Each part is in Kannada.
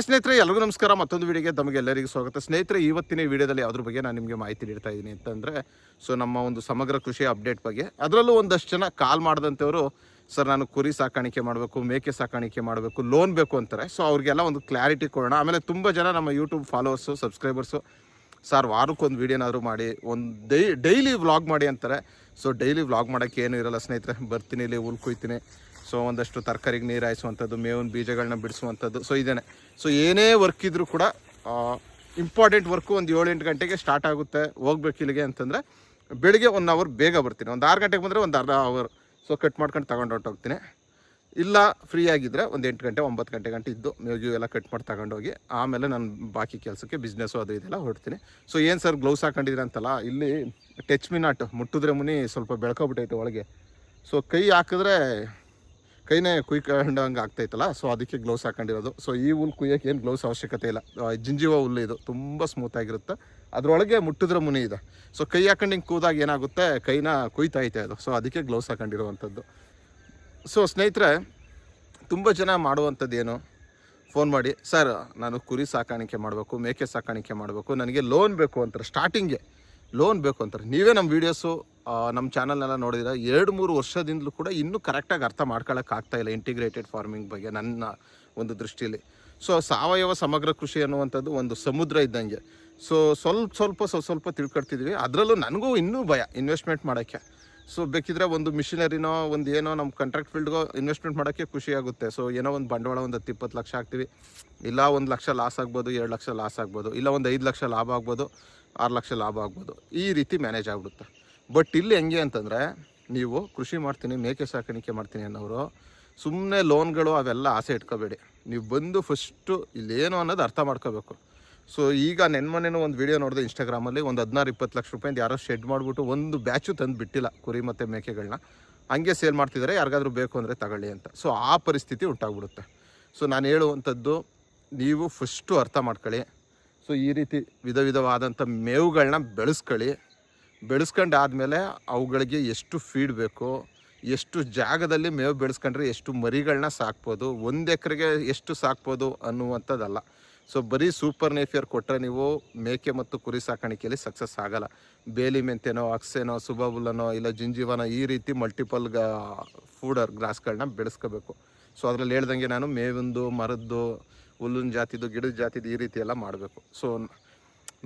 ಸ್ನೇಹಿತರೆ ಎಲ್ಲರಿಗೂ ನಮಸ್ಕಾರ. ಮತ್ತೊಂದು ವಿಡಿಯೋಗೆ ತಮಗೆಲ್ಲರಿಗೂ ಸ್ವಾಗತ. ಸ್ನೇಹಿತರೆ, ಇವತ್ತಿನ ವಿಡಿಯೋದಲ್ಲಿ ಯಾವುದ್ರ ಬಗ್ಗೆ ನಾನು ನಿಮಗೆ ಮಾಹಿತಿ ನೀಡ್ತಾ ಇದ್ದೀನಿ ಅಂತಂದರೆ, ನಮ್ಮ ಒಂದು ಸಮಗ್ರ ಕೃಷಿ ಅಪ್ಡೇಟ್ ಬಗ್ಗೆ. ಅದರಲ್ಲೂ ಒಂದಷ್ಟು ಜನ ಕಾಲ್ ಮಾಡಿದಂಥವರು, ಸರ್ ನಾನು ಕುರಿ ಸಾಕಾಣಿಕೆ ಮಾಡಬೇಕು, ಮೇಕೆ ಸಾಕಾಣಿಕೆ ಮಾಡಬೇಕು, ಲೋನ್ ಬೇಕು ಅಂತಾರೆ. ಸೊ ಅವ್ರಿಗೆಲ್ಲ ಒಂದು ಕ್ಲಾರಿಟಿ ಕೊಡೋಣ. ಆಮೇಲೆ ತುಂಬ ಜನ ನಮ್ಮ ಯೂಟ್ಯೂಬ್ ಫಾಲೋವರ್ಸು, ಸಬ್ಸ್ಕ್ರೈಬರ್ಸು, ಸರ್ ವಾರಕ್ಕೊಂದು ವೀಡಿಯೋನಾದರೂ ಮಾಡಿ, ಒಂದು ಡೈಲಿ ವ್ಲಾಗ್ ಮಾಡಿ ಅಂತಾರೆ. ಸೊ ಡೈಲಿ ವ್ಲಾಗ್ ಮಾಡೋಕ್ಕೆ ಏನೂ ಇರೋಲ್ಲ ಸ್ನೇಹಿತರೆ. ಬರ್ತೀನಿ, ಇಲ್ಲಿ ಹುಲ್ ಕುಯ್ತೀನಿ, ಸೊ ಒಂದಷ್ಟು ತರಕಾರಿಗೆ ನೀರು ಹಾಯಿಸುವಂಥದ್ದು, ಮೇವಿನ ಬೀಜಗಳನ್ನ ಬಿಡಿಸುವಂಥದ್ದು, ಸೊ ಇದೇನೆ. ಸೊ ಏನೇ ವರ್ಕ್ ಇದ್ದರೂ ಕೂಡ ಇಂಪಾರ್ಟೆಂಟ್ ವರ್ಕು ಒಂದು 7-8 ಗಂಟೆಗೆ ಸ್ಟಾರ್ಟ್ ಆಗುತ್ತೆ. ಹೋಗ್ಬೇಕು ಇಲ್ಲಿಗೆ ಅಂತಂದರೆ ಬೆಳಿಗ್ಗೆ 1 ಅವರ್ ಬೇಗ ಬರ್ತೀನಿ. ಒಂದು 6 ಗಂಟೆಗೆ ಬಂದರೆ ಒಂದು ಅರ್ಧ ಅವರ್ ಸೊ ಕಟ್ ಮಾಡ್ಕೊಂಡು ತಗೊಂಡು ಹೊರಟೋಗ್ತೀನಿ. ಇಲ್ಲ ಫ್ರೀ ಆಗಿದ್ದರೆ ಒಂದು 8 ಗಂಟೆ 9 ಗಂಟೆ ಇದ್ದು ಮೇವು ಎಲ್ಲ ಕಟ್ ಮಾಡಿ ತಗೊಂಡೋಗಿ ಆಮೇಲೆ ನಾನು ಬಾಕಿ ಕೆಲಸಕ್ಕೆ ಬಿಸ್ನೆಸ್ಸು ಅದು ಇದೆಲ್ಲ ಹೊರಡ್ತೀನಿ. ಸೊ ಏನು ಸರ್ ಗ್ಲೌಸ್ ಹಾಕೊಂಡಿದ್ದೀರ ಅಂತಲ್ಲ, ಇಲ್ಲಿ ಟಚ್ ಮಿ ನಾಟ್, ಮುಟ್ಟಿದ್ರೆ ಮುನಿ ಸ್ವಲ್ಪ ಬೆಳ್ಕೊಬಿಟ್ಟೈತೆ ಒಳಗೆ. ಸೊ ಕೈ ಹಾಕಿದ್ರೆ ಕೈನೇ ಕುಯ್ಕೊಂಡಂಗೆ ಆಗ್ತೈತಲ್ಲ, ಸೊ ಅದಕ್ಕೆ ಗ್ಲೌಸ್ ಹಾಕೊಂಡಿರೋದು. ಸೊ ಈ ಹುಲ್ ಕುಯ್ಯೋಕ್ಕೆ ಏನು ಗ್ಲೌಸ್ ಅವಶ್ಯಕತೆ ಇಲ್ಲ. ಜಿಂಜಿವ ಹುಲ್ಲು ಇದು, ತುಂಬ ಸ್ಮೂತಾಗಿರುತ್ತೆ. ಅದರೊಳಗೆ ಮುಟ್ಟಿದ್ರೆ ಮುನಿ ಇದೆ. ಸೊ ಕೈ ಹಾಕೊಂಡು ಹಿಂಗೆ ಕೂದಾಗ ಏನಾಗುತ್ತೆ, ಕೈನ ಕುಯ್ತಾಯ್ತೆ ಅದು. ಸೊ ಅದಕ್ಕೆ ಗ್ಲೌಸ್ ಹಾಕೊಂಡಿರುವಂಥದ್ದು. ಸೊ ಸ್ನೇಹಿತರೆ, ತುಂಬ ಜನ ಮಾಡುವಂಥದ್ದು ಏನು, ಫೋನ್ ಮಾಡಿ, ಸರ್ ನಾನು ಕುರಿ ಸಾಕಾಣಿಕೆ ಮಾಡಬೇಕು, ಮೇಕೆ ಸಾಕಾಣಿಕೆ ಮಾಡಬೇಕು, ನನಗೆ ಲೋನ್ ಬೇಕು ಅಂತಾರೆ. ಸ್ಟಾರ್ಟಿಂಗೆ ಲೋನ್ ಬೇಕು ಅಂತಾರೆ. ನೀವೇ ನಮ್ಮ ವೀಡಿಯೋಸು ನಮ್ಮ ಚಾನಲ್ನೆಲ್ಲ ನೋಡಿದ್ರೆ 2-3 ವರ್ಷದಿಂದಲೂ ಕೂಡ ಇನ್ನೂ ಕರೆಕ್ಟಾಗಿ ಅರ್ಥ ಮಾಡ್ಕೊಳ್ಳೋಕ್ಕಾಗ್ತಾಯಿಲ್ಲ ಇಂಟಿಗ್ರೇಟೆಡ್ ಫಾರ್ಮಿಂಗ್ ಬಗ್ಗೆ ನನ್ನ ಒಂದು ದೃಷ್ಟಿಯಲ್ಲಿ. ಸೊ ಸಾವಯವ ಸಮಗ್ರ ಕೃಷಿ ಅನ್ನುವಂಥದ್ದು ಒಂದು ಸಮುದ್ರ ಇದ್ದಂಗೆ. ಸೊ ಸ್ವಲ್ಪ ತಿಳ್ಕೊಳ್ತಿದ್ವಿ. ಅದರಲ್ಲೂ ನನಗೂ ಇನ್ನೂ ಭಯ ಇನ್ವೆಸ್ಟ್ಮೆಂಟ್ ಮಾಡೋಕ್ಕೆ. ಸೊ ಬೇಕಿದ್ರೆ ಒಂದು ಮಿಷಿನರಿನೋ ಒಂದು ಏನೋ ನಮ್ಮ ಕಾಂಟ್ರಾಕ್ಟ್ ಫೀಲ್ಡ್ಗೋ ಇನ್ವೆಸ್ಟ್ಮೆಂಟ್ ಮಾಡೋಕ್ಕೆ ಖುಷಿಯಾಗುತ್ತೆ. ಸೊ ಏನೋ ಒಂದು ಬಂಡವಾಳ ಒಂದು 10-20 ಲಕ್ಷ ಹಾಕ್ತೀವಿ. ಇಲ್ಲ 1 ಲಕ್ಷ ಲಾಸ್ ಆಗ್ಬೋದು, 2 ಲಕ್ಷ ಲಾಸ್ ಆಗ್ಬೋದು, ಇಲ್ಲ ಒಂದು 5 ಲಕ್ಷ ಲಾಭ ಆಗ್ಬೋದು, 6 ಲಕ್ಷ ಲಾಭ ಆಗ್ಬೋದು. ಈ ರೀತಿ ಮ್ಯಾನೇಜ್ ಆಗ್ಬಿಡುತ್ತೆ. ಬಟ್ ಇಲ್ಲಿ ಹೆಂಗೆ ಅಂತಂದರೆ, ನೀವು ಕೃಷಿ ಮಾಡ್ತೀನಿ, ಮೇಕೆ ಸಾಕಾಣಿಕೆ ಮಾಡ್ತೀನಿ ಅನ್ನೋರು ಸುಮ್ಮನೆ ಲೋನ್ಗಳು ಅವೆಲ್ಲ ಆಸೆ ಇಟ್ಕೋಬೇಡಿ. ನೀವು ಬಂದು ಫಸ್ಟು ಇಲ್ಲೇನು ಅನ್ನೋದು ಅರ್ಥ ಮಾಡ್ಕೋಬೇಕು. ಸೊ ಈಗ ನೆನ್ಮನೇನೂ ಒಂದು ವೀಡಿಯೋ ನೋಡಿದೆ ಇನ್ಸ್ಟಾಗ್ರಾಮಲ್ಲಿ, ಒಂದು 16-20 ಲಕ್ಷ ರೂಪಾಯಿಂದ ಯಾರೋ ಶೆಡ್ ಮಾಡಿಬಿಟ್ಟು ಒಂದು ಬ್ಯಾಚು ತಂದು ಬಿಟ್ಟಿಲ್ಲ ಕುರಿ ಮತ್ತು ಮೇಕೆಗಳನ್ನ, ಹಂಗೆ ಸೇಲ್ ಮಾಡ್ತಿದ್ದಾರೆ. ಯಾರಿಗಾದ್ರೂ ಬೇಕು ಅಂದರೆ ತಗೊಳ್ಳಿ ಅಂತ. ಸೊ ಆ ಪರಿಸ್ಥಿತಿ ಉಂಟಾಗ್ಬಿಡುತ್ತೆ. ಸೊ ನಾನು ಹೇಳುವಂಥದ್ದು, ನೀವು ಫಸ್ಟು ಅರ್ಥ ಮಾಡ್ಕೊಳ್ಳಿ. ಸೊ ಈ ರೀತಿ ವಿಧವಾದಂಥ ಮೇವುಗಳನ್ನ ಬೆಳೆಸ್ಕೊಂಡು ಆದಮೇಲೆ ಅವುಗಳಿಗೆ ಎಷ್ಟು ಫೀಡ್ ಬೇಕು, ಎಷ್ಟು ಜಾಗದಲ್ಲಿ ಮೇವು ಬೆಳೆಸ್ಕೊಂಡ್ರೆ ಎಷ್ಟು ಮರಿಗಳನ್ನ ಸಾಕ್ಬೋದು, 1 ಎಕರೆಗೆ ಎಷ್ಟು ಸಾಕ್ಬೋದು ಅನ್ನುವಂಥದ್ದಲ್ಲ. ಸೊ ಬರೀ ಸೂಪರ್ ನೇಫಿಯರ್ ಕೊಟ್ಟರೆ ನೀವು ಮೇಕೆ ಮತ್ತು ಕುರಿ ಸಾಕಾಣಿಕೆಯಲ್ಲಿ ಸಕ್ಸಸ್ ಆಗೋಲ್ಲ. ಬೇಲಿ ಮೆಂತೆನೋ, ಅಕ್ಸೆನೋ, ಸುಬಾಬುಲನೋ, ಇಲ್ಲ ಜಿಂಜಿವನೋ, ಈ ರೀತಿ ಮಲ್ಟಿಪಲ್ ಫೂಡರ್ ಗ್ರಾಸ್ಗಳನ್ನ ಬೆಳೆಸ್ಕೋಬೇಕು. ಸೊ ಅದರಲ್ಲಿ ಹೇಳ್ದಂಗೆ ನಾನು ಮೇವಿಂದು, ಮರದ್ದು, ಹುಲ್ಲಿನ ಜಾತಿದು, ಗಿಡದ ಜಾತಿದು, ಈ ರೀತಿ ಎಲ್ಲ ಮಾಡಬೇಕು. ಸೊ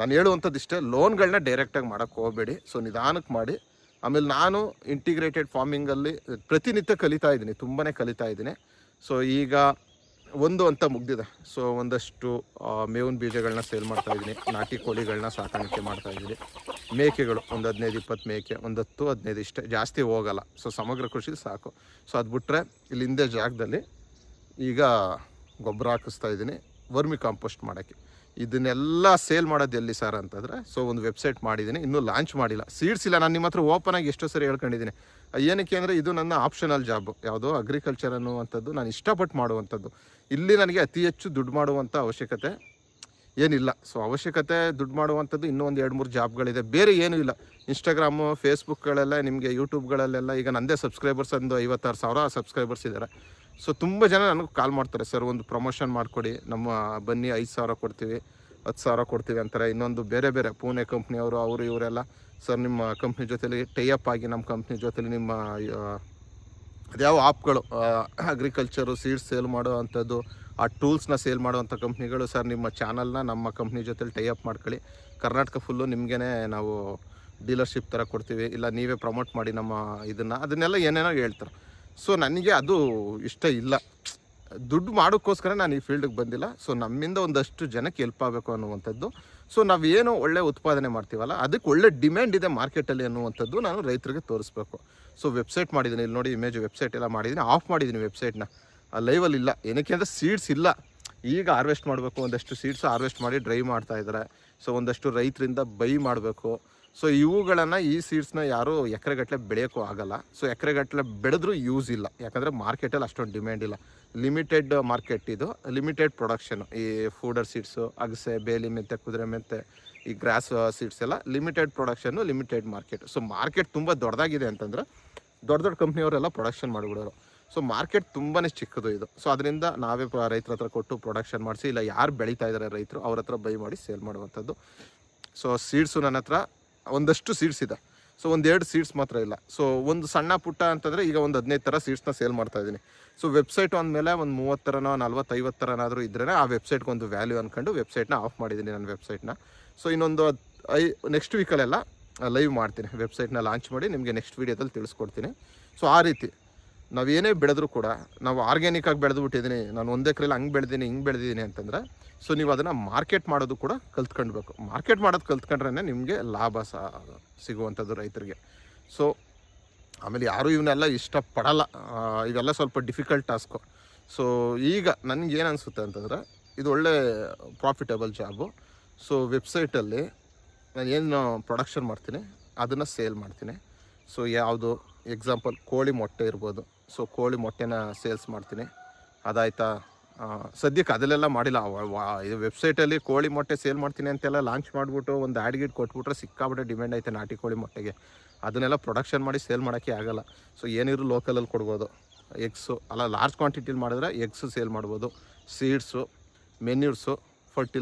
ನಾನು ಹೇಳುವಂಥದ್ದು ಇಷ್ಟೇ, ಲೋನ್ಗಳನ್ನ ಡೈರೆಕ್ಟಾಗಿ ಮಾಡೋಕ್ಕೆ ಹೋಗಬೇಡಿ. ಸೊ ನಿಧಾನಕ್ಕೆ ಮಾಡಿ. ಆಮೇಲೆ ನಾನು ಇಂಟಿಗ್ರೇಟೆಡ್ ಫಾರ್ಮಿಂಗಲ್ಲಿ ಪ್ರತಿನಿತ್ಯ ಕಲಿತಾ ಇದ್ದೀನಿ, ತುಂಬಾ ಕಲಿತಾ ಇದ್ದೀನಿ. ಸೊ ಈಗ ಒಂದು ಅಂತ ಮುಗ್ದಿದೆ. ಸೊ ಒಂದಷ್ಟು ಮೇವಿನ ಬೀಜಗಳನ್ನ ಸೇಲ್ ಮಾಡ್ತಾಯಿದ್ದೀನಿ, ನಾಟಿ ಕೋಳಿಗಳನ್ನ ಸಾಕಾಣಿಕೆ ಮಾಡ್ತಾಯಿದ್ದೀನಿ, ಮೇಕೆಗಳು ಒಂದು 15-20 ಮೇಕೆ, ಒಂದು 10-15 ಇಷ್ಟೇ, ಜಾಸ್ತಿ ಹೋಗಲ್ಲ. ಸೊ ಸಮಗ್ರ ಕೃಷಿ ಸಾಕು. ಸೊ ಅದು ಬಿಟ್ಟರೆ ಇಲ್ಲಿ ಹಿಂದೆ ಜಾಗದಲ್ಲಿ ಈಗ ಗೊಬ್ಬರ ಹಾಕಿಸ್ತಾ ಇದ್ದೀನಿ, ವರ್ಮಿ ಕಾಂಪೋಸ್ಟ್ ಮಾಡೋಕ್ಕೆ. ಇದನ್ನೆಲ್ಲ ಸೇಲ್ ಮಾಡೋದು ಎಲ್ಲಿ ಸರ್ ಅಂತಂದರೆ, ಸೊ ಒಂದು ವೆಬ್ಸೈಟ್ ಮಾಡಿದ್ದೀನಿ, ಇನ್ನೂ ಲಾಂಚ್ ಮಾಡಿಲ್ಲ. ಸೀಡ್ಸ್ ಇಲ್ಲ. ನಾನು ನಿಮ್ಮ ಹತ್ರ ಓಪನಾಗಿ ಎಷ್ಟೋ ಸರಿ ಹೇಳ್ಕೊಂಡಿದ್ದೀನಿ. ಏನಕ್ಕೆ ಅಂದರೆ, ಇದು ನನ್ನ ಆಪ್ಷನಲ್ ಜಾಬು. ಯಾವುದೋ ಅಗ್ರಿಕಲ್ಚರ್ ಅನ್ನುವಂಥದ್ದು ನಾನು ಇಷ್ಟಪಟ್ಟು ಮಾಡುವಂಥದ್ದು. ಇಲ್ಲಿ ನನಗೆ ಅತಿ ಹೆಚ್ಚು ದುಡ್ಡು ಮಾಡುವಂಥ ಅವಶ್ಯಕತೆ ಏನಿಲ್ಲ. ಸೊ ಅವಶ್ಯಕತೆ ದುಡ್ಡು ಮಾಡುವಂಥದ್ದು ಇನ್ನೂ ಒಂದು 2-3 ಜಾಬ್ಗಳಿದೆ, ಬೇರೆ ಏನೂ ಇಲ್ಲ. ಇನ್ಸ್ಟಾಗ್ರಾಮು, ಫೇಸ್ಬುಕ್ಗಳೆಲ್ಲ, ನಿಮಗೆ ಯೂಟ್ಯೂಬ್ಗಳಲ್ಲೆಲ್ಲ ಈಗ ನಂದೇ ಸಬ್ಸ್ಕ್ರೈಬರ್ಸ್ ಒಂದು 56,000 ಸಬ್ಸ್ಕ್ರೈಬರ್ಸ್ ಇದ್ದಾರೆ. ಸೊ ತುಂಬ ಜನ ನನಗೆ ಕಾಲ್ ಮಾಡ್ತಾರೆ, ಸರ್ ಒಂದು ಪ್ರಮೋಷನ್ ಮಾಡಿಕೊಡಿ, ನಮ್ಮ ಬನ್ನಿ 5,000 ಕೊಡ್ತೀವಿ, 10,000 ಕೊಡ್ತೀವಿ ಅಂತಾರೆ. ಇನ್ನೊಂದು ಬೇರೆ ಪುಣೆ ಕಂಪ್ನಿಯವರು, ಅವರು ಇವರೆಲ್ಲ, ಸರ್ ನಿಮ್ಮ ಕಂಪ್ನಿ ಜೊತೆಲಿ ಟೈಅಪ್ ಆಗಿ ನಮ್ಮ ಕಂಪ್ನಿ ಜೊತೆಲಿ ನಿಮ್ಮ ಅದ್ಯಾವ ಆ್ಯಪ್ಗಳು ಅಗ್ರಿಕಲ್ಚರು ಸೀಡ್ಸ್ ಸೇಲ್ ಮಾಡೋ ಅಂಥದ್ದು, ಆ ಟೂಲ್ಸ್ನ ಸೇಲ್ ಮಾಡೋವಂಥ ಕಂಪ್ನಿಗಳು, ಸರ್ ನಿಮ್ಮ ಚಾನಲ್ನ ನಮ್ಮ ಕಂಪ್ನಿ ಜೊತೆಲಿ ಟೈಅಪ್ ಮಾಡ್ಕೊಳ್ಳಿ, ಕರ್ನಾಟಕ ಫುಲ್ಲು ನಿಮಗೇ ನಾವು ಡೀಲರ್ಶಿಪ್ ಥರ ಕೊಡ್ತೀವಿ, ಇಲ್ಲ ನೀವೇ ಪ್ರಮೋಟ್ ಮಾಡಿ ನಮ್ಮ ಅದನ್ನೆಲ್ಲ ಏನೇನೋ ಹೇಳ್ತಾರೆ. ಸೊ ನನಗೆ ಅದು ಇಷ್ಟ ಇಲ್ಲ. ದುಡ್ಡು ಮಾಡೋಕ್ಕೋಸ್ಕರ ನಾನು ಈ ಫೀಲ್ಡಿಗೆ ಬಂದಿಲ್ಲ. ಸೊ ನಮ್ಮಿಂದ ಒಂದಷ್ಟು ಜನಕ್ಕೆ ಹೆಲ್ಪ್ ಆಗಬೇಕು ಅನ್ನುವಂಥದ್ದು. ಸೊ ನಾವೇನು ಒಳ್ಳೆ ಉತ್ಪಾದನೆ ಮಾಡ್ತೀವಲ್ಲ, ಅದಕ್ಕೆ ಒಳ್ಳೆ ಡಿಮ್ಯಾಂಡ್ ಇದೆ ಮಾರ್ಕೆಟಲ್ಲಿ ಅನ್ನುವಂಥದ್ದು ನಾನು ರೈತರಿಗೆ ತೋರಿಸ್ಬೇಕು. ಸೊ ವೆಬ್ಸೈಟ್ ಮಾಡಿದ್ದೀನಿ, ಇಲ್ಲಿ ನೋಡಿ ಇಮೇಜ್ ವೆಬ್ಸೈಟ್ ಎಲ್ಲ ಮಾಡಿದ್ದೀನಿ, ಆಫ್ ಮಾಡಿದ್ದೀನಿ ವೆಬ್ಸೈಟ್ನ. ಲೈವಲ್ಲಿ ಇಲ್ಲ. ಏನಕ್ಕೆ ಅಂದರೆ ಸೀಡ್ಸ್ ಇಲ್ಲ. ಈಗ ಹಾರ್ವೆಸ್ಟ್ ಮಾಡಬೇಕು, ಒಂದಷ್ಟು ಸೀಡ್ಸ್ ಹಾರ್ವೆಸ್ಟ್ ಮಾಡಿ ಡ್ರೈ ಮಾಡ್ತಾಯಿದ್ದಾರೆ. ಸೊ ಒಂದಷ್ಟು ರೈತರಿಂದ ಬೈ ಮಾಡಬೇಕು. ಸೊ ಇವುಗಳನ್ನು, ಈ ಸೀಡ್ಸ್ನ ಯಾರು ಎಕರೆಗಟ್ಟಲೆ ಬೆಳೆಯೋಕ್ಕೂ ಆಗೋಲ್ಲ. ಸೊ ಎಕರೆಗಟ್ಟಲೆ ಬೆಳೆದ್ರೂ ಯೂಸ್ ಇಲ್ಲ, ಯಾಕಂದರೆ ಮಾರ್ಕೆಟಲ್ಲಿ ಅಷ್ಟೊಂದು ಡಿಮ್ಯಾಂಡ್ ಇಲ್ಲ. ಲಿಮಿಟೆಡ್ ಮಾರ್ಕೆಟ್ ಇದು, ಲಿಮಿಟೆಡ್ ಪ್ರೊಡಕ್ಷನು. ಈ ಫೂಡರ್ ಸೀಡ್ಸು, ಅಗಸೆ, ಬೇಲಿ ಮೆಂತೆ, ಕುದುರೆ ಮೆಂತೆ, ಈ ಗ್ರಾಸ್ ಸೀಡ್ಸ್ ಎಲ್ಲ limited production, limited market. So market ತುಂಬ ದೊಡ್ಡದಾಗಿದೆ ಅಂತಂದರೆ ದೊಡ್ಡ ಕಂಪ್ನಿಯವರೆಲ್ಲ ಪ್ರೊಡಕ್ಷನ್ ಮಾಡಿಬಿಡೋರು. ಸೊ ಮಾರ್ಕೆಟ್ ತುಂಬಾ ಚಿಕ್ಕದು ಇದು. ಸೊ ಅದರಿಂದ ನಾವೇ ರೈತರ ಹತ್ರ ಕೊಟ್ಟು ಪ್ರೊಡಕ್ಷನ್ ಮಾಡಿಸಿ, ಇಲ್ಲ ಯಾರು ಬೆಳೀತಾ ಇದ್ದಾರೆ ರೈತರು ಅವ್ರ ಹತ್ರ ಬೈ ಮಾಡಿ ಸೇಲ್ ಮಾಡುವಂಥದ್ದು. ಸೊ ಸೀಡ್ಸು ನನ್ನ ಹತ್ರ ಒಂದಷ್ಟು ಸೀಡ್ಸ್ ಇದೆ. ಸೊ 1-2 ಸೀಡ್ಸ್ ಮಾತ್ರ ಇಲ್ಲ. ಸೊ ಒಂದು ಸಣ್ಣ ಪುಟ್ಟ ಅಂತಂದರೆ ಈಗ ಒಂದು 15 ಥರ ಸೀಡ್ಸ್ನ ಸೇಲ್ ಮಾಡ್ತಾಯಿದ್ದೀನಿ. ಸೊ ವೆಬ್ಸೈಟ್ ಅಂದಮೇಲೆ ಒಂದು 30 ಥರನೋ 40-50 ಥರನಾದರೂ ಇದ್ದರೆ ಆ ವೆಬ್ಸೈಟ್ಗೆ ಒಂದು ವ್ಯಾಲ್ಯೂ ಅಂದ್ಕೊಂಡು ವೆಬ್ಸೈಟ್ನ ಆಫ್ ಮಾಡಿದ್ದೀನಿ ನನ್ನ ವೆಬ್ಸೈಟ್ನ. ಸೊ ಇನ್ನೊಂದು ನೆಕ್ಸ್ಟ್ ವೀಕಲ್ಲೆಲ್ಲ ಲೈವ್ ಮಾಡ್ತೀನಿ, ವೆಬ್ಸೈಟ್ನ ಲಾಂಚ್ ಮಾಡಿ ನಿಮಗೆ ನೆಕ್ಸ್ಟ್ ವೀಡಿಯೋದಲ್ಲಿ ತಿಳಿಸ್ಕೊಡ್ತೀನಿ. ಸೊ ಆ ರೀತಿ ನಾವೇನೇ ಬೆಳೆದ್ರೂ ಕೂಡ ನಾವು ಆರ್ಗ್ಯಾನಿಕ್ಕಾಗಿ ಬೆಳೆದುಬಿಟ್ಟಿದ್ದೀನಿ, ನಾನು 1 ಎಕರೆಲಿ ಹಂಗೆ ಬೆಳೆದೀನಿ ಹಿಂಗೆ ಬೆಳೆದಿದ್ದೀನಿ ಅಂತಂದರೆ, ಸೊ ನೀವು ಅದನ್ನು ಮಾರ್ಕೆಟ್ ಮಾಡೋದು ಕೂಡ ಕಲ್ತ್ಕೊಳ್ಬೇಕು. ಮಾರ್ಕೆಟ್ ಮಾಡೋದು ಕಲ್ತ್ಕೊಂಡ್ರೆ ನಿಮಗೆ ಲಾಭ ಸಿಗುವಂಥದ್ದು ರೈತರಿಗೆ. ಸೊ ಆಮೇಲೆ ಯಾರೂ ಇವನ್ನೆಲ್ಲ ಇಷ್ಟಪಡಲ್ಲ, ಇವೆಲ್ಲ ಸ್ವಲ್ಪ ಡಿಫಿಕಲ್ಟ್ ಟಾಸ್ಕು. ಸೊ ಈಗ ನನಗೇನು ಅನಿಸುತ್ತೆ ಅಂತಂದರೆ ಇದು ಒಳ್ಳೆ ಪ್ರಾಫಿಟಬಲ್ ಜಾಬು. ಸೊ ವೆಬ್ಸೈಟಲ್ಲಿ ನಾನು ಏನು ಪ್ರೊಡಕ್ಷನ್ ಮಾಡ್ತೀನಿ ಅದನ್ನು ಸೇಲ್ ಮಾಡ್ತೀನಿ. ಸೊ ಯಾವುದು ಎಕ್ಸಾಂಪಲ್ ಕೋಳಿ ಮೊಟ್ಟೆ ಇರ್ಬೋದು. ಸೊ ಕೋಳಿ ಮೊಟ್ಟೆನ ಸೇಲ್ಸ್ ಮಾಡ್ತೀನಿ, ಅದಾಯ್ತಾ. ಸದ್ಯಕ್ಕೆ ಅದಲ್ಲೆಲ್ಲ ಮಾಡಿಲ್ಲ. ಇದು ವೆಬ್ಸೈಟಲ್ಲಿ ಕೋಳಿ ಮೊಟ್ಟೆ ಸೇಲ್ ಮಾಡ್ತೀನಿ ಅಂತೆಲ್ಲ ಲಾಂಚ್ ಮಾಡಿಬಿಟ್ಟು ಒಂದು ಆ್ಯಡ್ ಗಿಡ್ ಕೊಟ್ಬಿಟ್ರೆ ಸಿಕ್ಕಾಬಿಟ್ಟೆ ಡಿಮ್ಯಾಂಡ್ ಐತೆ ನಾಟಿ ಕೋಳಿ ಮೊಟ್ಟೆಗೆ. ಅದನ್ನೆಲ್ಲ ಪ್ರೊಡಕ್ಷನ್ ಮಾಡಿ ಸೇಲ್ ಮಾಡೋಕ್ಕೆ ಆಗೋಲ್ಲ. ಸೊ ಏನಿದ್ರು ಲೋಕಲಲ್ಲಿ ಕೊಡ್ಬೋದು. ಎಗ್ಸು ಅಲ್ಲ, ಲಾರ್ಜ್ ಕ್ವಾಂಟಿಟಿಲಿ ಮಾಡಿದ್ರೆ ಎಗ್ಸು ಸೇಲ್ ಮಾಡ್ಬೋದು. ಸೀಡ್ಸು, ಮೆನ್ಯೂರ್ಸು,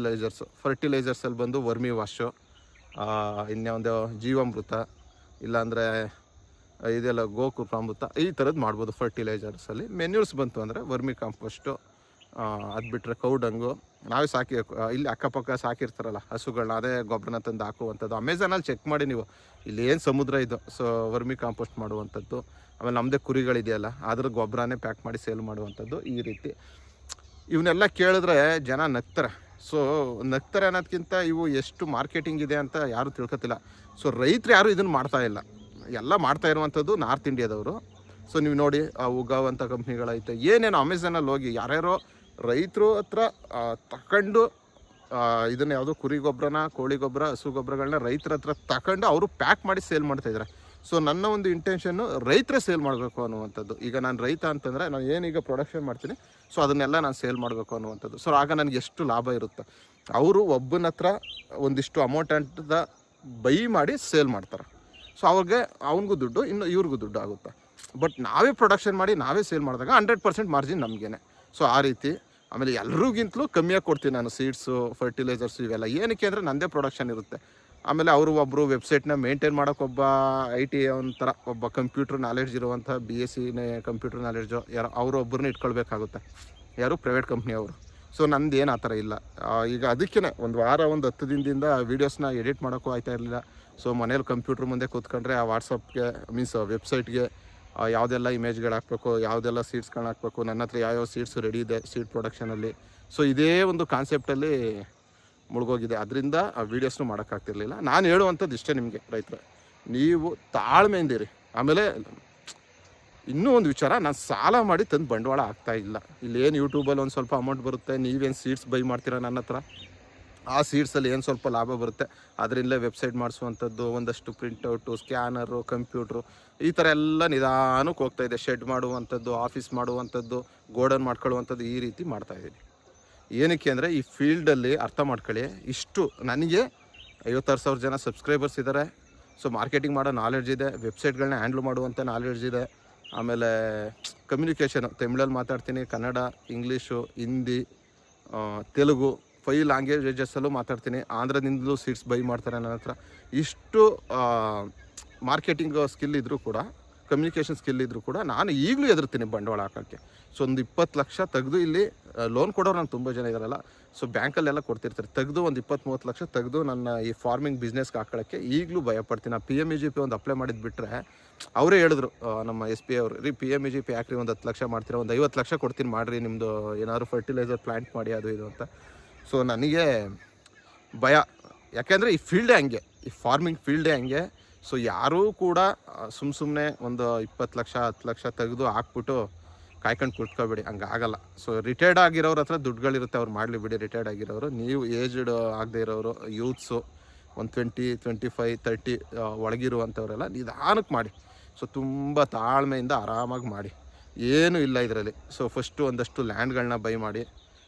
ಫರ್ಟಿಲೈಸರ್ಸಲ್ಲಿ ಬಂದು ವರ್ಮಿ ವಾಶು, ಇನ್ನೊಂದು ಜೀವಾಮೃತ, ಇಲ್ಲಾಂದರೆ ಇದೆಲ್ಲ ಗೋಕೃಪಾಮೃತ, ಈ ಥರದ್ದು ಮಾಡ್ಬೋದು ಫರ್ಟಿಲೈಸರ್ಸಲ್ಲಿ. ಮೆನ್ಯೂರ್ಸ್ ಬಂತು ಅಂದರೆ ವರ್ಮಿ ಕಾಂಪೋಸ್ಟು, ಅದು ಬಿಟ್ಟರೆ ಕೌಡಂಗು, ನಾವೇ ಇಲ್ಲಿ ಅಕ್ಕಪಕ್ಕ ಸಾಕಿರ್ತಾರಲ್ಲ ಹಸುಗಳನ್ನ, ಅದೇ ಗೊಬ್ಬರನ ತಂದು ಹಾಕುವಂಥದ್ದು. ಅಮೆಝಾನಲ್ಲಿ ಚೆಕ್ ಮಾಡಿ ನೀವು, ಇಲ್ಲಿ ಏನು ಸಮುದ್ರ ಇದು. ಸೊ ವರ್ಮಿ ಕಾಂಪೋಸ್ಟ್ ಮಾಡುವಂಥದ್ದು. ಆಮೇಲೆ ನಮ್ಮದೇ ಕುರಿಗಳಿದೆಯಲ್ಲ ಅದ್ರ ಗೊಬ್ಬರನೇ ಪ್ಯಾಕ್ ಮಾಡಿ ಸೇಲ್ ಮಾಡುವಂಥದ್ದು. ಈ ರೀತಿ ಇವನ್ನೆಲ್ಲ ಕೇಳಿದ್ರೆ ಜನ ನಗ್ತಾರೆ. ಸೊ ನಗ್ತಾರೆ ಅನ್ನೋದಕ್ಕಿಂತ ಇವು ಎಷ್ಟು ಮಾರ್ಕೆಟಿಂಗ್ ಇದೆ ಅಂತ ಯಾರೂ ತಿಳ್ಕೊತಿಲ್ಲ. ಸೊ ರೈತರು ಯಾರು ಇದನ್ನು ಮಾಡ್ತಾಯಿಲ್ಲ, ಎಲ್ಲ ಮಾಡ್ತಾ ಇರುವಂಥದ್ದು ನಾರ್ತ್ ಇಂಡಿಯಾದವರು. ಸೊ ನೀವು ನೋಡಿ ಉಗಾವಂಥ ಕಂಪ್ನಿಗಳೈತೆ, ಏನೇನು ಅಮೆಝಾನಲ್ಲಿ ಹೋಗಿ ಯಾರ್ಯಾರೋ ರೈತರು ಹತ್ರ ತಗೊಂಡು ಇದನ್ನು ಯಾವುದೋ ಕುರಿ ಗೊಬ್ಬರನ, ಕೋಳಿ ಗೊಬ್ಬರ, ಹಸು ಗೊಬ್ಬರಗಳನ್ನ ರೈತರ ಹತ್ರ ತಗೊಂಡು ಅವರು ಪ್ಯಾಕ್ ಮಾಡಿ ಸೇಲ್ ಮಾಡ್ತಾಯಿದ್ದಾರೆ. ಸೊ ನನ್ನ ಒಂದು ಇಂಟೆನ್ಷನ್ನು ರೈತರೇ ಸೇಲ್ ಮಾಡಬೇಕು ಅನ್ನುವಂಥದ್ದು. ಈಗ ನಾನು ರೈತ ಅಂತಂದರೆ ನಾನು ಏನೀಗ ಪ್ರೊಡಕ್ಷನ್ ಮಾಡ್ತೀನಿ, ಸೊ ಅದನ್ನೆಲ್ಲ ನಾನು ಸೇಲ್ ಮಾಡಬೇಕು ಅನ್ನುವಂಥದ್ದು. ಸೊ ಆಗ ನನಗೆ ಎಷ್ಟು ಲಾಭ ಇರುತ್ತೆ. ಅವರು ಒಬ್ಬನ ಹತ್ರ ಒಂದಿಷ್ಟು ಅಮೌಂಟ್ ಅಂತ ಬೈ ಮಾಡಿ ಸೇಲ್ ಮಾಡ್ತಾರೆ. ಸೊ ಅವ್ರಿಗೆ ಅವನಿಗೂ ದುಡ್ಡು, ಇನ್ನು ಇವ್ರಿಗೂ ದುಡ್ಡು ಆಗುತ್ತೆ. ಬಟ್ ನಾವೇ ಪ್ರೊಡಕ್ಷನ್ ಮಾಡಿ ನಾವೇ ಸೇಲ್ ಮಾಡಿದಾಗ 100% ಮಾರ್ಜಿನ್ ನಮಗೇನೆ. ಸೊ ಆ ರೀತಿ. ಆಮೇಲೆ ಎಲ್ರಿಗಿಂತಲೂ ಕಮ್ಮಿಯಾಗಿ ಕೊಡ್ತೀನಿ ನಾನು ಸೀಡ್ಸು, ಫರ್ಟಿಲೈಸರ್ಸು ಇವೆಲ್ಲ. ಏನಕ್ಕೆ ಅಂದರೆ ನನ್ನದೇ ಪ್ರೊಡಕ್ಷನ್ ಇರುತ್ತೆ. ಆಮೇಲೆ ಅವರು ಒಬ್ಬರು ವೆಬ್ಸೈಟ್ನ ಮೇಂಟೈನ್ ಮಾಡೋಕೆ IT ಒಂಥರ ಒಬ್ಬ ಕಂಪ್ಯೂಟರ್ ನಾಲೆಡ್ಜ್ ಇರುವಂಥ BSc ಕಂಪ್ಯೂಟರ್ ನಾಲೆಡ್ಜು ಯಾರು ಅವರು ಒಬ್ಬರನ್ನ ಇಟ್ಕೊಳ್ಬೇಕಾಗುತ್ತೆ, ಯಾರು ಪ್ರೈವೇಟ್ ಕಂಪ್ನಿಯವರು. ಸೊ ನಂದು ಏನು ಆ ಥರ ಇಲ್ಲ. ಈಗ ಅದಕ್ಕೇ ಒಂದು ವಾರ 10 ದಿನದಿಂದ ವೀಡಿಯೋಸ್ನ ಎಡಿಟ್ ಮಾಡೋಕ್ಕೂ ಆಯ್ತಾ ಇರಲಿಲ್ಲ. ಸೊ ಮನೇಲಿ ಕಂಪ್ಯೂಟ್ರ್ ಮುಂದೆ ಕೂತ್ಕೊಂಡ್ರೆ ಆ ವಾಟ್ಸಪ್ಗೆ ವೆಬ್ಸೈಟ್ಗೆ ಯಾವುದೆಲ್ಲ ಇಮೇಜ್ಗಳು ಹಾಕಬೇಕು, ಯಾವುದೆಲ್ಲ ಸೀಡ್ಸ್ಗಳನ್ನ ಹಾಕಬೇಕು, ನನ್ನ ಹತ್ರ ಯಾವ್ಯಾವ ಸೀಡ್ಸ್ ರೆಡಿ ಇದೆ ಸೀಡ್ ಪ್ರೊಡಕ್ಷನಲ್ಲಿ. ಸೊ ಇದೇ ಒಂದು ಕಾನ್ಸೆಪ್ಟಲ್ಲಿ ಮುಳುಗೋಗಿದೆ. ಅದರಿಂದ ಆ ವೀಡಿಯೋಸ್ನು ಮಾಡೋಕ್ಕಾಗ್ತಿರ್ಲಿಲ್ಲ. ನಾನು ಹೇಳುವಂಥದ್ದು ಇಷ್ಟೇ ನಿಮಗೆ ರೈತರು, ನೀವು ತಾಳ್ಮೆಯಿಂದಿರಿ. ಆಮೇಲೆ ಇನ್ನೂ ಒಂದು ವಿಚಾರ, ನಾನು ಸಾಲ ಮಾಡಿ ತಂದು ಬಂಡವಾಳ ಆಗ್ತಾಯಿಲ್ಲ. ಇಲ್ಲೇನು ಯೂಟ್ಯೂಬಲ್ಲಿ ಒಂದು ಸ್ವಲ್ಪ ಅಮೌಂಟ್ ಬರುತ್ತೆ, ನೀವೇನು ಸೀಡ್ಸ್ ಬೈ ಮಾಡ್ತೀರಾ ನನ್ನ ಹತ್ರ, ಆ ಸೀಡ್ಸಲ್ಲಿ ಏನು ಸ್ವಲ್ಪ ಲಾಭ ಬರುತ್ತೆ ಅದರಿಂದಲೇ ವೆಬ್ಸೈಟ್ ಮಾಡಿಸುವಂಥದ್ದು, ಒಂದಷ್ಟು ಪ್ರಿಂಟೌಟು, ಸ್ಕ್ಯಾನರು, ಕಂಪ್ಯೂಟ್ರು, ಈ ಥರ ಎಲ್ಲ ನಿಧಾನಕ್ಕೆ ಹೋಗ್ತಾಯಿದೆ. ಶೆಡ್ ಮಾಡುವಂಥದ್ದು, ಆಫೀಸ್ ಮಾಡುವಂಥದ್ದು, ಗೋಡನ್ ಮಾಡ್ಕೊಳ್ಳುವಂಥದ್ದು, ಈ ರೀತಿ ಮಾಡ್ತಾಯಿದ್ದೀನಿ. ಏನಕ್ಕೆ ಅಂದರೆ ಈ ಫೀಲ್ಡಲ್ಲಿ ಅರ್ಥ ಮಾಡ್ಕೊಳ್ಳಿ, ಇಷ್ಟು ನನಗೆ 56,000 ಜನ ಸಬ್ಸ್ಕ್ರೈಬರ್ಸ್ ಇದ್ದಾರೆ. ಸೊ ಮಾರ್ಕೆಟಿಂಗ್ ಮಾಡೋ ನಾಲೆಡ್ಜ್ ಇದೆ, ವೆಬ್ಸೈಟ್ಗಳನ್ನ ಹ್ಯಾಂಡ್ಲ್ ಮಾಡುವಂಥ ನಾಲೆಡ್ಜ್ ಇದೆ. ಆಮೇಲೆ ಕಮ್ಯುನಿಕೇಷನು ತಮಿಳಲ್ಲಿ ಮಾತಾಡ್ತೀನಿ, ಕನ್ನಡ, ಇಂಗ್ಲೀಷು, ಹಿಂದಿ, ತೆಲುಗು, 5 ಲ್ಯಾಂಗ್ವೇಜಸಲ್ಲೂ ಮಾತಾಡ್ತೀನಿ. ಆಂಧ್ರದಿಂದಲೂ ಸೀಡ್ಸ್ ಬೈ ಮಾಡ್ತಾರೆ ನನ್ನ ಹತ್ರ. ಇಷ್ಟು ಮಾರ್ಕೆಟಿಂಗ್ ಸ್ಕಿಲ್ ಇದ್ದರೂ ಕೂಡ, ಕಮ್ಯುನಿಕೇಷನ್ ಸ್ಕಿಲ್ ಇದ್ದರೂ ಕೂಡ ನಾನು ಈಗಲೂ ಹೆದರ್ತೀನಿ ಬಂಡವಾಳ ಹಾಕೋಕ್ಕೆ. ಸೊ ಒಂದು 20 ಲಕ್ಷ ತೆಗೆದು, ಇಲ್ಲಿ ಲೋನ್ ಕೊಡೋರು ನಾನು ತುಂಬ ಜನ ಇದ್ದಾರಲ್ಲ, ಸೊ ಬ್ಯಾಂಕಲ್ಲೆಲ್ಲ ಕೊಡ್ತಿರ್ತಾರೆ, ತೆಗೆದು ಒಂದು 20-30 ಲಕ್ಷ ತೆಗೆದು ನನ್ನ ಈ ಫಾರ್ಮಿಂಗ್ ಬಿಸ್ನೆಸ್ಗೆ ಹಾಕೊಳ್ಳೋಕ್ಕೆ ಈಗಲೂ ಭಯಪಡ್ತೀನಿ. ನಾನು PMEGP ಒಂದು ಅಪ್ಲೈ ಮಾಡಿದ್ದು ಬಿಟ್ಟರೆ ಅವರೇ ಹೇಳಿದ್ರು, ನಮ್ಮ SP ಅವರು, ರೀ PMEGP ಯಾಕ್ರಿ ಒಂದು 10 ಲಕ್ಷ ಮಾಡ್ತೀರಾ, ಒಂದು 50 ಲಕ್ಷ ಕೊಡ್ತೀನಿ ಮಾಡಿರಿ, ನಿಮ್ಮದು ಏನಾದ್ರು ಫರ್ಟಿಲೈಸರ್ ಪ್ಲ್ಯಾಂಟ್ ಮಾಡಿ ಅದು ಇದು ಅಂತ. ಸೊ ನನಗೆ ಭಯ, ಯಾಕೆಂದರೆ ಈ ಫೀಲ್ಡೇ ಹಂಗೆ, ಈ ಫಾರ್ಮಿಂಗ್ ಫೀಲ್ಡೇ ಹಂಗೆ. ಸೊ ಯಾರೂ ಕೂಡ ಸುಮ್ಮನೆ ಒಂದು 20 ಲಕ್ಷ 10 ಲಕ್ಷ ತೆಗೆದು ಹಾಕ್ಬಿಟ್ಟು ಕಾಯ್ಕೊಂಡು ಕುತ್ಕೋಬೇಡಿ, ಹಂಗಾಗಲ್ಲ. ಸೊ ರಿಟೈರ್ಡ್ ಆಗಿರೋರ ಹತ್ರ ದುಡ್ಡುಗಳಿರುತ್ತೆ, ಅವ್ರು ಮಾಡಲಿ ಬಿಡಿ. ರಿಟೈರ್ಡ್ ಆಗಿರೋರು, ನೀವು ಏಜ್ಡ್ ಆಗದೆ ಇರೋರು, ಯೂತ್ಸು, ಒಂದು 20, 25, 30 ಒಳಗಿರುವಂಥವರೆಲ್ಲ ನಿಧಾನಕ್ಕೆ ಮಾಡಿ. ಸೊ ತುಂಬ ತಾಳ್ಮೆಯಿಂದ ಆರಾಮಾಗಿ ಮಾಡಿ, ಏನೂ ಇಲ್ಲ ಇದರಲ್ಲಿ. ಸೊ ಫಸ್ಟು ಒಂದಷ್ಟು ಲ್ಯಾಂಡ್ಗಳನ್ನ ಬೈ ಮಾಡಿ.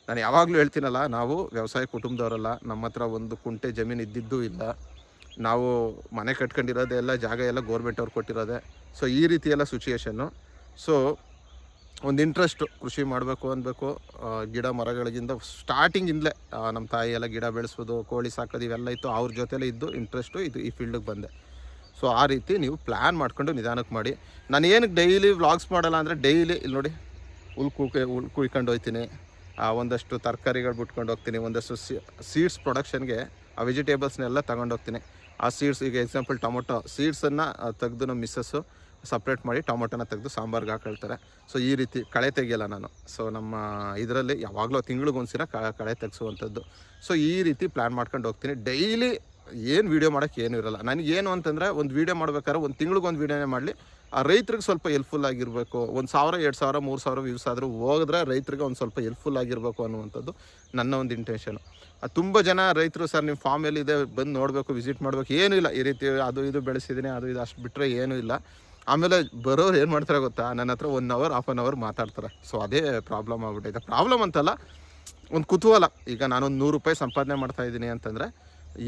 ನಾನು ಯಾವಾಗಲೂ ಹೇಳ್ತೀನಲ್ಲ, ನಾವು ವ್ಯವಸಾಯ ಕುಟುಂಬದವರಲ್ಲ, ನಮ್ಮ ಹತ್ರ ಒಂದು ಕುಂಟೆ ಜಮೀನು ಇದ್ದಿದ್ದೂ ಇಲ್ಲ. ನಾವು ಮನೆ ಕಟ್ಕೊಂಡಿರೋದೆ ಎಲ್ಲ ಜಾಗ ಎಲ್ಲ ಗೌರ್ಮೆಂಟ್ ಅವ್ರು ಕೊಟ್ಟಿರೋದೆ. ಸೊ ಈ ರೀತಿ ಎಲ್ಲ ಸಿಚುಯೇಷನ್ನು. ಸೊ ಒಂದು ಇಂಟ್ರೆಸ್ಟು ಕೃಷಿ ಮಾಡಬೇಕು ಅನ್ಬೇಕು. ಗಿಡ ಮರಗಳಿಗಿಂತ ಸ್ಟಾರ್ಟಿಂಗಿಂದಲೇ ನಮ್ಮ ತಾಯಿ ಎಲ್ಲ ಗಿಡ ಬೆಳೆಸೋದು, ಕೋಳಿ ಸಾಕೋದು ಇವೆಲ್ಲ ಇತ್ತು. ಅವ್ರ ಜೊತೆಲೇ ಇದ್ದು ಇಂಟ್ರೆಸ್ಟು ಈ ಫೀಲ್ಡಿಗೆ ಬಂದೆ. ಸೊ ಆ ರೀತಿ ನೀವು ಪ್ಲ್ಯಾನ್ ಮಾಡ್ಕೊಂಡು ನಿಧಾನಕ್ಕೆ ಮಾಡಿ. ನಾನು ಏನಕ್ಕೆ ಡೈಲಿ ವ್ಲಾಗ್ಸ್ ಮಾಡಲ್ಲ ಅಂದರೆ, ಡೈಲಿ ಇಲ್ಲಿ ನೋಡಿ ಹುಲ್ ಕುಯ್ಕೊಂಡು ಹೋಗ್ತೀನಿ, ಒಂದಷ್ಟು ತರಕಾರಿಗಳು ಬಿಟ್ಕೊಂಡು ಹೋಗ್ತೀನಿ, ಒಂದಷ್ಟು ಸೀಡ್ಸ್ ಪ್ರೊಡಕ್ಷನ್ಗೆ ಆ ವೆಜಿಟೇಬಲ್ಸ್ನೆಲ್ಲ ತಗೊಂಡೋಗ್ತೀನಿ. ಆ ಸೀಡ್ಸ್, ಈಗ ಎಕ್ಸಾಂಪಲ್ ಟೊಮೊಟೊ ಸೀಡ್ಸನ್ನು ತೆಗೆದು ನಮ್ಮ ಮಿಸ್ಸಸ್ಸು ಸಪ್ರೇಟ್ ಮಾಡಿ ಟೊಮೊಟೊನ ತೆಗೆದು ಸಾಂಬಾರ್ಗೆ ಹಾಕೊಳ್ತಾರೆ. ಸೊ ಈ ರೀತಿ ಕಳೆ ತೆಗಿಯಲ್ಲ ನಾನು. ಸೊ ನಮ್ಮ ಇದರಲ್ಲಿ ಯಾವಾಗಲೂ ತಿಂಗಳಿಗೊಂದ್ಸಲ ಕಳೆ ತೆಗೆಸುವಂಥದ್ದು. ಸೊ ಈ ರೀತಿ ಪ್ಲ್ಯಾನ್ ಮಾಡ್ಕೊಂಡು ಹೋಗ್ತೀನಿ. ಡೈಲಿ ಏನು ವೀಡಿಯೋ ಮಾಡೋಕ್ಕೆ ಏನೂ ಇರೋಲ್ಲ ನನಗೇನು ಅಂತಂದರೆ, ಒಂದು ವೀಡಿಯೋ ಮಾಡ್ಬೇಕಾದ್ರೆ ಒಂದು ತಿಂಗಳಿಗೊಂದು ವೀಡಿಯೋನೇ ಮಾಡಲಿ, ಆ ರೈತ್ರಿಗೆ ಸ್ವಲ್ಪ ಹೆಲ್ಪ್ಫುಲ್ ಆಗಿರಬೇಕು. 1,000 2,000 3,000 ವ್ಯೂಸ್ ಆದರೂ ಹೋಗಿದ್ರೆ ರೈತರಿಗೆ ಒಂದು ಸ್ವಲ್ಪ ಹೆಲ್ಪ್ಫುಲ್ ಆಗಿರಬೇಕು ಅನ್ನುವಂಥದ್ದು ನನ್ನ ಒಂದು ಇಂಟೆನ್ಷನು. ತುಂಬ ಜನ ರೈತರು ಸರ್ ನಿಮ್ಮ ಫಾರ್ಮಲ್ಲಿ ಇದೆ ಬಂದು ನೋಡಬೇಕು, ವಿಸಿಟ್ ಮಾಡಬೇಕು, ಏನೂ ಇಲ್ಲ. ಈ ರೀತಿ ಅದು ಇದು ಬೆಳೆಸಿದ್ದೀನಿ, ಅದು ಇದು ಅಷ್ಟು ಬಿಟ್ಟರೆ ಏನೂ ಇಲ್ಲ. ಆಮೇಲೆ ಬರೋರು ಏನು ಮಾಡ್ತಾರೆ ಗೊತ್ತಾ, ನನ್ನ ಹತ್ರ 1 hour 1/2 hour ಮಾತಾಡ್ತಾರೆ. ಸೊ ಅದೇ ಪ್ರಾಬ್ಲಮ್ ಆಗ್ಬಿಟ್ಟೈತೆ. ಪ್ರಾಬ್ಲಮ್ ಅಂತಲ್ಲ, ಒಂದು ಕುತೂಹಲ. ಈಗ ನಾನೊಂದು 100 ರೂಪಾಯಿ ಸಂಪಾದನೆ ಮಾಡ್ತಾಯಿದ್ದೀನಿ ಅಂತಂದರೆ,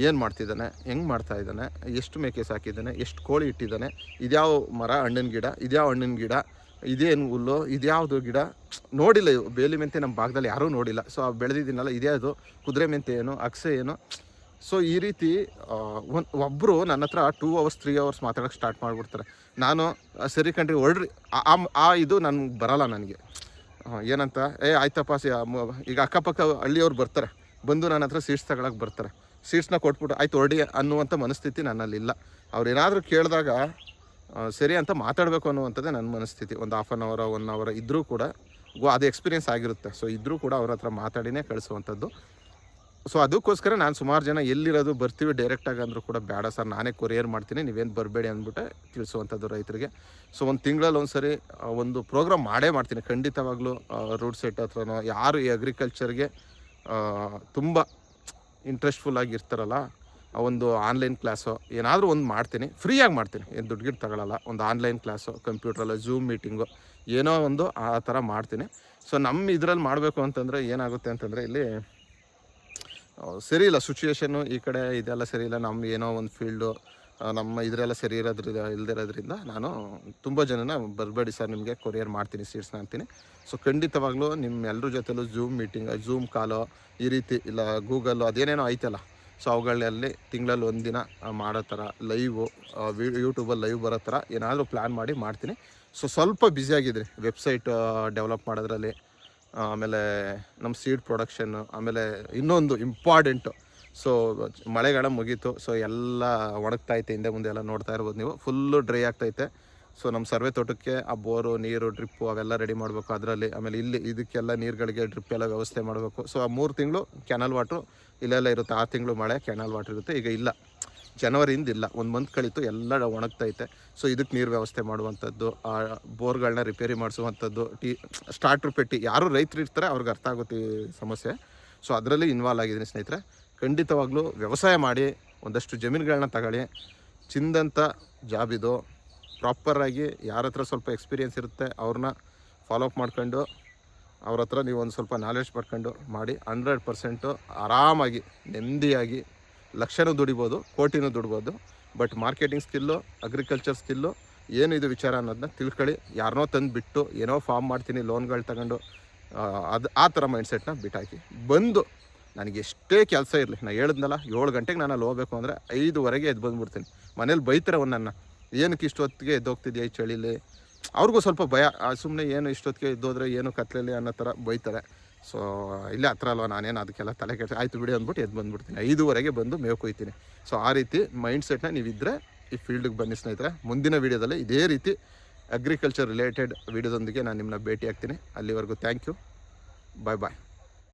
ಏನು ಮಾಡ್ತಿದ್ದಾನೆ, ಹೆಂಗೆ ಮಾಡ್ತಾಯಿದ್ದಾನೆ, ಎಷ್ಟು ಮೇಕೆ ಸಾಕಿದ್ದಾನೆ, ಎಷ್ಟು ಕೋಳಿ ಇಟ್ಟಿದ್ದಾನೆ, ಇದ್ಯಾವ ಮರ ಹಣ್ಣಿನ ಗಿಡ, ಇದ್ಯಾವ ಹಣ್ಣಿನ ಗಿಡ, ಇದೇನು ಹುಲ್ಲು, ಇದ್ಯಾವುದು ಗಿಡ ನೋಡಿಲ್ಲ. ಬೇಲಿ ಮೆಂತೆ ನಮ್ಮ ಭಾಗದಲ್ಲಿ ಯಾರೂ ನೋಡಿಲ್ಲ. ಸೊ ಬೆಳೆದಿದ್ದೀನಲ್ಲ, ಇದೇ ಅದು ಕುದುರೆ ಮೆಂತೆ ಏನು, ಅಕ್ಸೆ ಏನು. ಸೊ ಈ ರೀತಿ ಒಬ್ಬರು ನನ್ನ ಹತ್ರ 2 hours 3 hours ಮಾತಾಡೋಕ್ಕೆ ಸ್ಟಾರ್ಟ್ ಮಾಡಿಬಿಡ್ತಾರೆ. ನಾನು ಸರಿ ಕಂಡ್ರಿ ಹೊಡ್ರಿ ಇದು ನನಗೆ ಬರೋಲ್ಲ. ನನಗೆ ಏನಂತ ಆಯ್ತಪ್ಪ, ಈಗ ಅಕ್ಕಪಕ್ಕ ಹಳ್ಳಿಯವ್ರು ಬರ್ತಾರೆ, ಬಂದು ನನ್ನ ಹತ್ರ ಸೀಡ್ಸ್ ತಗೊಳಕ್ಕೆ ಬರ್ತಾರೆ. ಸೀಡ್ಸ್ನ ಕೊಟ್ಬಿಟ್ಟು ಆಯ್ತು ಹೊರಡಿ ಅನ್ನುವಂಥ ಮನಸ್ಥಿತಿ ನನ್ನಲ್ಲಿಲ್ಲ. ಅವ್ರು ಏನಾದರೂ ಕೇಳಿದಾಗ ಸರಿ ಅಂತ ಮಾತಾಡಬೇಕು ಅನ್ನುವಂಥದ್ದೇ ನನ್ನ ಮನಸ್ಥಿತಿ. ಒಂದು 1/2 hour 1 hour ಇದ್ದರೂ ಕೂಡ ಅದು ಎಕ್ಸ್ಪೀರಿಯೆನ್ಸ್ ಆಗಿರುತ್ತೆ. ಸೊ ಇದ್ದರೂ ಕೂಡ ಅವ್ರ ಹತ್ರ ಮಾತಾಡಿನೇ ಕಳಿಸುವಂಥದ್ದು. ಸೊ ಅದಕ್ಕೋಸ್ಕರ ನಾನು ಸುಮಾರು ಜನ ಎಲ್ಲಿರೋದು ಬರ್ತೀವಿ ಡೈರೆಕ್ಟಾಗಿ ಅಂದರೂ ಕೂಡ ಬೇಡ ಸರ್, ನಾನೇ ಕೊರಿಯರ್ ಮಾಡ್ತೀನಿ, ನೀವೇನು ಬರಬೇಡಿ ಅಂದ್ಬಿಟ್ಟೆ ತಿಳಿಸುವಂಥದ್ದು ರೈತರಿಗೆ. ಸೊ ಒಂದು ತಿಂಗಳಲ್ಲಿ ಒಂದು ಸರಿ ಒಂದು ಪ್ರೋಗ್ರಾಮ್ ಮಾಡೇ ಮಾಡ್ತೀನಿ ಖಂಡಿತವಾಗ್ಲೂ. ರೂಟ್ ಸೆಟ್ ಹತ್ರನೋ ಯಾರು ಈ ಅಗ್ರಿಕಲ್ಚರ್ಗೆ ತುಂಬ ಇಂಟ್ರೆಸ್ಟ್ಫುಲ್ ಆಗಿರ್ತಾರಲ್ಲ, ಒಂದು ಆನ್ಲೈನ್ ಕ್ಲಾಸು ಏನಾದರೂ ಒಂದು ಮಾಡ್ತೀನಿ, ಫ್ರೀಯಾಗಿ ಮಾಡ್ತೀನಿ, ಏನು ದುಡ್ಡು ಗಿಟ್ಟು ತಗೊಳ್ಳಲ್ಲ. ಒಂದು ಆನ್ಲೈನ್ ಕ್ಲಾಸು, ಕಂಪ್ಯೂಟ್ರಲ್ಲ ಝೂಮ್ ಮೀಟಿಂಗು, ಏನೋ ಒಂದು ಆ ಥರ ಮಾಡ್ತೀನಿ. ಸೊ ನಮ್ಮ ಇದರಲ್ಲಿ ಮಾಡಬೇಕು ಅಂತಂದರೆ ಏನಾಗುತ್ತೆ ಅಂತಂದರೆ, ಇಲ್ಲಿ ಸರಿ ಇಲ್ಲ ಸಿಚುವೇಶನ್ನು, ಈ ಕಡೆ ಇದೆಲ್ಲ ಸರಿ ಇಲ್ಲ. ನಮ್ಮ ಏನೋ ಒಂದು ಫೀಲ್ಡು ನಮ್ಮ ಇದರೆಲ್ಲ ಸರಿ ಇಲ್ದಿರೋದ್ರಿಂದ ನಾನು ತುಂಬ ಜನನ ಬರಬೇಡಿ ಸರ್ ನಿಮಗೆ ಕೊರಿಯರ್ ಮಾಡ್ತೀನಿ ಸೀಡ್ಸ್ನ ಅಂತೀನಿ. ಸೊ ಖಂಡಿತವಾಗ್ಲೂ ನಿಮ್ಮೆಲ್ಲರ ಜೊತೆಲೂ ಝೂಮ್ ಮೀಟಿಂಗ್, ಝೂಮ್ ಕಾಲು ಈ ರೀತಿ ಇಲ್ಲ ಗೂಗಲ್ಲು ಅದೇನೇನೋ ಐತಲ್ಲ, ಸೊ ಅವುಗಳಲ್ಲಿ ತಿಂಗಳಲ್ಲಿ 1 ದಿನ ಮಾಡೋ ಥರ ಲೈವು, ಯೂಟ್ಯೂಬಲ್ಲಿ ಲೈವ್ ಬರೋ ಥರ ಏನಾದರೂ ಪ್ಲ್ಯಾನ್ ಮಾಡಿ ಮಾಡ್ತೀನಿ. ಸೊ ಸ್ವಲ್ಪ ಬ್ಯುಸಿಯಾಗಿದ್ರಿ ವೆಬ್ಸೈಟ್ ಡೆವಲಪ್ ಮಾಡೋದ್ರಲ್ಲಿ, ಆಮೇಲೆ ನಮ್ಮ ಸೀಡ್ ಪ್ರೊಡಕ್ಷನ್ನು, ಆಮೇಲೆ ಇನ್ನೊಂದು ಇಂಪಾರ್ಟೆಂಟು. ಸೊ ಮಳೆಗಾಲ ಮುಗೀತು. ಸೊ ಎಲ್ಲ ಒಣಗ್ತೈತೆ, ಹಿಂದೆ ಮುಂದೆ ಎಲ್ಲ ನೋಡ್ತಾ ಇರ್ಬೋದು ನೀವು, ಫುಲ್ಲು ಡ್ರೈ ಆಗ್ತೈತೆ. ಸೊ ನಮ್ಮ ಸರ್ವೆ ತೋಟಕ್ಕೆ ಆ ಬೋರು, ನೀರು, ಡ್ರಿಪ್ಪು ಅವೆಲ್ಲ ರೆಡಿ ಮಾಡಬೇಕು ಅದರಲ್ಲಿ. ಆಮೇಲೆ ಇಲ್ಲಿ ಇದಕ್ಕೆಲ್ಲ ನೀರುಗಳಿಗೆ ಡ್ರಿಪ್ ಎಲ್ಲ ವ್ಯವಸ್ಥೆ ಮಾಡಬೇಕು. ಸೊ ಆ 3 ತಿಂಗಳು ಕ್ಯಾನಲ್ ವಾಟ್ರು ಇಲ್ಲೆಲ್ಲ ಇರುತ್ತೆ, 6 ತಿಂಗಳು ಮಳೆ ಕ್ಯಾನಲ್ ವಾಟ್ರ್ ಇರುತ್ತೆ. ಈಗ ಇಲ್ಲ, ಜನವರಿಯಿಂದ ಇಲ್ಲ, 1 ಮಂತ್ ಕಳೀತು, ಎಲ್ಲ ಒಣಗ್ತೈತೆ. ಸೊ ಇದಕ್ಕೆ ನೀರು ವ್ಯವಸ್ಥೆ ಮಾಡುವಂಥದ್ದು, ಆ ಬೋರ್ಗಳನ್ನ ರಿಪೇರಿ ಮಾಡಿಸುವಂಥದ್ದು, ಸ್ಟಾರ್ಟ್ರ್ ಪೆಟ್ಟಿ, ಯಾರು ರೈತರು ಇರ್ತಾರೆ ಅವ್ರಿಗೆ ಅರ್ಥ ಆಗುತ್ತೆ ಈ ಸಮಸ್ಯೆ. ಸೊ ಅದರಲ್ಲಿ ಇನ್ವಾಲ್ವ್ ಆಗಿದ್ದೀನಿ ಸ್ನೇಹಿತರೆ. ಖಂಡಿತವಾಗ್ಲೂ ವ್ಯವಸಾಯ ಮಾಡಿ, ಒಂದಷ್ಟು ಜಮೀನುಗಳನ್ನ ತಗೊಳ್ಳಿ. ಚಿಂದಂಥ ಜಾಬ್ ಇದು. ಪ್ರಾಪರಾಗಿ ಯಾರ ಹತ್ರ ಸ್ವಲ್ಪ ಎಕ್ಸ್ಪೀರಿಯೆನ್ಸ್ ಇರುತ್ತೆ ಅವ್ರನ್ನ ಫಾಲೋಅಪ್ ಮಾಡ್ಕೊಂಡು ಅವ್ರ ಹತ್ರ ನೀವು ಒಂದು ಸ್ವಲ್ಪ ನಾಲೆಡ್ಜ್ ಪಡ್ಕೊಂಡು ಮಾಡಿ 100% ಆರಾಮಾಗಿ ನೆಮ್ಮದಿಯಾಗಿ ಲಕ್ಷನೂ ದುಡಿಬೋದು, ಕೋಟಿನೂ ದುಡ್ಬೋದು. But marketing skill, agriculture skill ಏನು ಇದು ವಿಚಾರ ಅನ್ನೋದನ್ನ ತಿಳ್ಕೊಳ್ಳಿ. ಯಾರನ್ನೋ ತಂದು ಬಿಟ್ಟು ಏನೋ ಫಾರ್ಮ್ ಮಾಡ್ತೀನಿ ಲೋನ್ಗಳು ತಗೊಂಡು ಆ ಥರ ಮೈಂಡ್ಸೆಟ್ನ ಬಿಟ್ಟಾಕಿ ಬಂದು, ನನಗೆ ಎಷ್ಟೇ ಕೆಲಸ ಇರಲಿ, ನಾನು ಹೇಳಿದ್ನಲ್ಲ 7 ಗಂಟೆಗೆ ನಾನು ಅಲ್ಲಿ ಹೋಗಬೇಕು ಅಂದರೆ 5ವರೆಗೆ ಎದ್ದು ಬಂದುಬಿಡ್ತೀನಿ. ಮನೇಲಿ ಬೈತಾರೆ ನನ್ನ, ಏನಕ್ಕೆ ಇಷ್ಟೊತ್ತಿಗೆ ಎದ್ದೋಗ್ತಿದ್ಯಾ ಈ ಚಳಿಲಿ. ಅವ್ರಿಗೂ ಸ್ವಲ್ಪ ಭಯ, ಸುಮ್ಮನೆ ಏನು ಇಷ್ಟೊತ್ತಿಗೆ ಎದ್ದೋದ್ರೆ ಏನು ಕತ್ಲೆಯಲ್ಲಿ ಅನ್ನೋ ಥರ ಬೈತಾರೆ. ಸೊ ಇಲ್ಲೇ ಹತ್ರ ಅಲ್ವ, ನಾನೇನು ಅದಕ್ಕೆಲ್ಲ ತಲೆ ಕೆಟ್ಟು ಆಯಿತು ಬಿಡಿ ಅಂದ್ಬಿಟ್ಟು ಎದ್ದು ಬಂದುಬಿಡ್ತೀನಿ, 5ವರೆಗೆ ಬಂದು ಮೇವು ಕೊಯ್ತೀನಿ. ಸೊ ಆ ರೀತಿ ಮೈಂಡ್ಸೆಟ್ನ ನೀವಿದ್ದರೆ ಈ ಫೀಲ್ಡಿಗೆ ಬನ್ನಿ ಸ್ನೇಹಿತರೆ. ಮುಂದಿನ ವೀಡಿಯೋದಲ್ಲಿ ಇದೇ ರೀತಿ ಅಗ್ರಿಕಲ್ಚರ್ ರಿಲೇಟೆಡ್ ವೀಡಿಯೋದೊಂದಿಗೆ ನಾನು ನಿಮ್ಮನ್ನ ಭೇಟಿ ಆಗ್ತೀನಿ. ಅಲ್ಲಿವರೆಗೂ ಥ್ಯಾಂಕ್ ಯು, ಬಾಯ್ ಬಾಯ್.